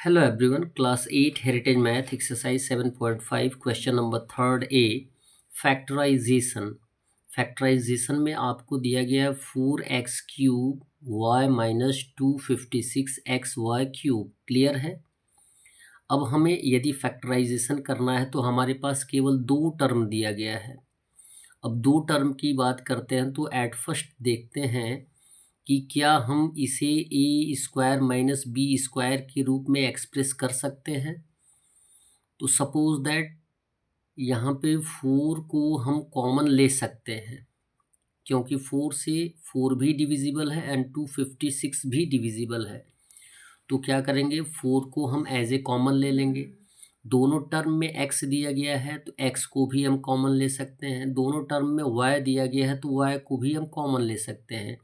Hello everyone, class 8 heritage math exercise 7.5 question number 3rd A factorization। Factorisation में आपको दिया गया 4x cube y minus 256 X Y cube. Clear है। अब हमें यदि फैक्टराइजेशन करना है तो हमारे पास केवल दो टर्म दिया गया है। अब दो टर्म की बात करते हैं तो एट फर्स्ट देखते हैं कि क्या हम इसे ए स्क्वायर माइनस बी स्क्वायर के रूप में एक्सप्रेस कर सकते हैं। तो सपोज दैट यहाँ पे 4 को हम कॉमन ले सकते हैं, क्योंकि 4 से 4 भी डिविजिबल है एंड 256 भी डिविजिबल है। तो क्या करेंगे, 4 को हम एज ए कॉमन ले लेंगे। दोनों टर्म में x दिया गया है तो x को भी हम कॉमन ले सकते हैं। दोनों टर्म में y दिया गया है तो y को भी हम कॉमन ले सकते हैं।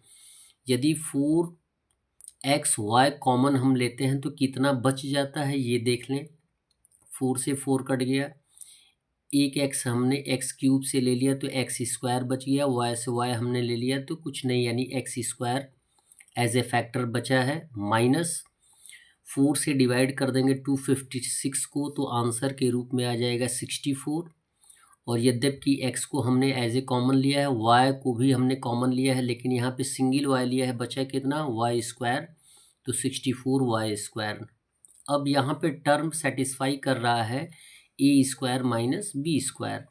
यदि 4x y कॉमन हम लेते हैं तो कितना बच जाता है ये देख लें। 4 से 4 कट गया, एक x हमने x क्यूब से ले लिया तो x स्क्वायर बच गया, y से y हमने ले लिया तो कुछ नहीं, यानी x square as a factor बचा है। माइनस 4 से डिवाइड कर देंगे 256 को तो आंसर के रूप में आ जाएगा 64। और यद्यपि x को हमने एज ए कॉमन लिया है, y को भी हमने कॉमन लिया है, लेकिन यहाँ पे सिंगल y लिया है, बचा कितना y स्क्वायर, तो 64 y स्क्वायर। अब यहाँ पे टर्म सेटिस्फाई कर रहा है ए स्क्वायर माइनस बी स्क्वायर,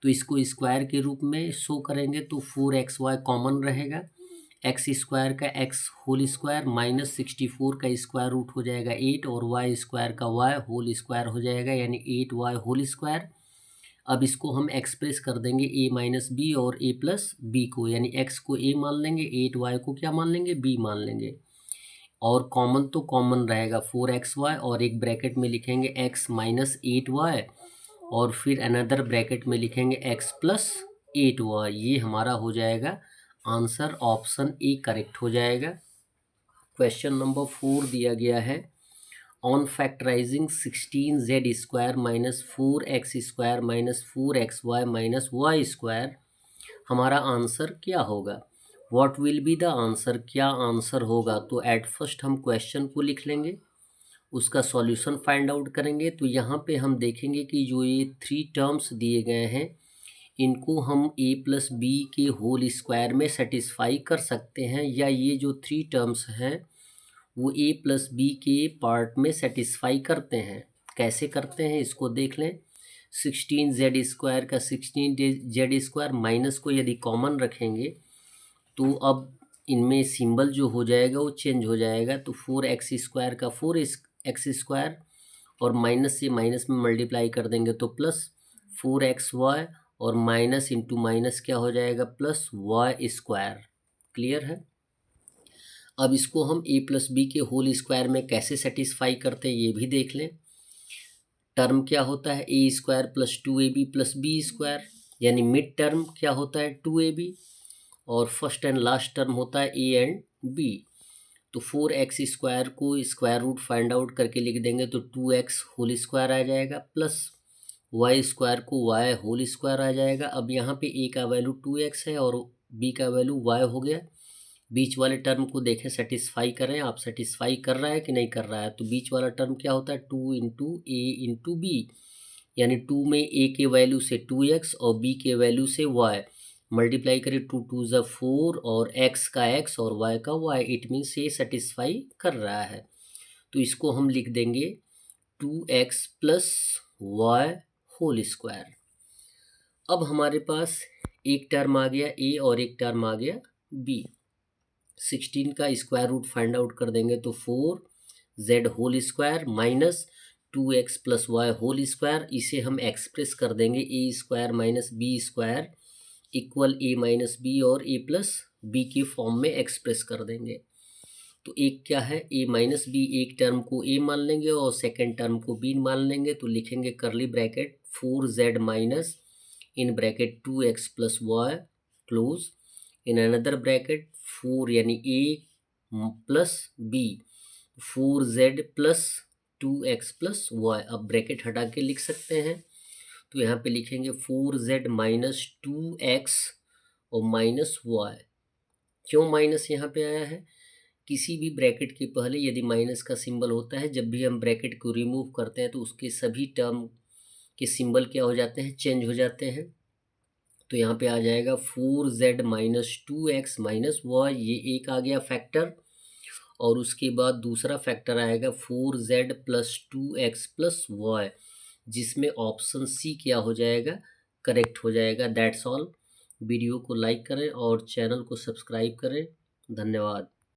तो इसको स्क्वायर के रूप में शो करेंगे तो 4xy कॉमन रहेगा। एक्स स्क्वायर का एक्स होल स्क्वायर माइनस 64 का स्क्वायर रूट हो जाएगा 8 और वाई स्क्वायर का वाई होल स्क्वायर हो जाएगा, यानी 8y होल स्क्वायर। अब इसको हम एक्सप्रेस कर देंगे a माइनस बी और a प्लस बी को, यानी x को a मान लेंगे, 8y को क्या मान लेंगे, b मान लेंगे। और कॉमन तो कॉमन रहेगा 4xy और एक ब्रैकेट में लिखेंगे x माइनस 8y और फिर अनदर ब्रैकेट में लिखेंगे x प्लस 8y। ये हमारा हो जाएगा आंसर, ऑप्शन ए करेक्ट हो जाएगा। क्वेश्चन नंबर 4 दिया गया है, on factorising 16z square minus 4x square minus 4xy minus Y square, हमारा आंसर क्या होगा। What will be the answer, क्या आंसर होगा। तो एट फर्स्ट हम क्वेश्चन को लिख लेंगे, उसका सॉल्यूशन फाइंड आउट करेंगे। तो यहाँ पे हम देखेंगे कि जो ये 3 टर्म्स दिए गए हैं इनको हम a प्लस बी के होल स्क्वायर में सेटिस्फाई कर सकते हैं, या ये जो 3 टर्म्स हैं वो a प्लस बी के पार्ट में सेटिस्फाई करते हैं। कैसे करते हैं इसको देख लें। 16z स्क्वायर का 16z स्क्वायर माइनस को यदि कॉमन रखेंगे तो अब इनमें सिंबल जो हो जाएगा वो चेंज हो जाएगा। तो 4x स्क्वायर का 4x स्क्वायर और माइनस से माइनस में मल्टीप्लाई कर देंगे तो प्लस 4xy और माइनस इंटू माइनस क्या हो जाएगा, प्लस वाई स्क्वायर। क्लियर है। अब इसको हम a प्लस बी के होल स्क्वायर में कैसे सेटिस्फाई करते हैं ये भी देख लें। टर्म क्या होता है, a square plus 2ab plus B square, यानी मिड टर्म क्या होता है 2ab और फर्स्ट एंड लास्ट टर्म होता है a एंड b। तो 4x स्क्वायर को स्क्वायर रूट फाइंड आउट करके लिख देंगे तो 2x होल स्क्वायर आ जाएगा, प्लस वाई स्क्वायर को y होल स्क्वायर आ जाएगा। अब यहाँ पे a का वैल्यू 2x है और b का वैल्यू y हो गया। बीच वाले टर्म को देखें, सेटिस्फाई करें, आप सेटिस्फाई कर रहा है कि नहीं कर रहा है। तो बीच वाला टर्म क्या होता है 2 इंटू ए इंटू बी, यानी 2 में a के वैल्यू से 2x और b के वैल्यू से y, मल्टीप्लाई करें 2 2 ज़ा 4 और x का x और y का y, इट मीन्स ये सेटिस्फाई कर रहा है। तो इसको हम लिख देंगे 2x plus Y whole square. अब हमारे पास एक टर्म आ गया a और एक टर्म आ गया b। 16 का स्क्वायर रूट फाइंड आउट कर देंगे तो 4z whole square minus 2x plus Y whole square, इसे हम एक्सप्रेस कर देंगे a square minus B square equal a minus B और a प्लस बी के फॉर्म में एक्सप्रेस कर देंगे। तो एक क्या है a माइनस बी, एक टर्म को a मान लेंगे और सेकेंड टर्म को b मान लेंगे। तो लिखेंगे curly bracket 4z minus in bracket 2x plus Y close in another bracket 4 यानी a plus b 4z plus 2x plus Y. अब ब्रैकेट हटा के लिख सकते हैं तो यहाँ पे लिखेंगे 4z माइनस 2x और माइनस वाई। क्यों माइनस यहाँ पे आया है किसी भी ब्रैकेट के पहले यदि माइनस का सिंबल होता है, जब भी हम ब्रैकेट को रिमूव करते हैं तो उसके सभी टर्म के सिंबल क्या हो जाते हैं, चेंज हो जाते हैं। तो यहाँ पे आ जाएगा 4z minus 2x minus Y, ये एक आ गया फैक्टर। और उसके बाद दूसरा फैक्टर आएगा 4z plus 2x plus Y, जिसमें ऑप्शन सी क्या हो जाएगा, करेक्ट हो जाएगा। That's all. वीडियो को लाइक करें और चैनल को सब्सक्राइब करें। धन्यवाद।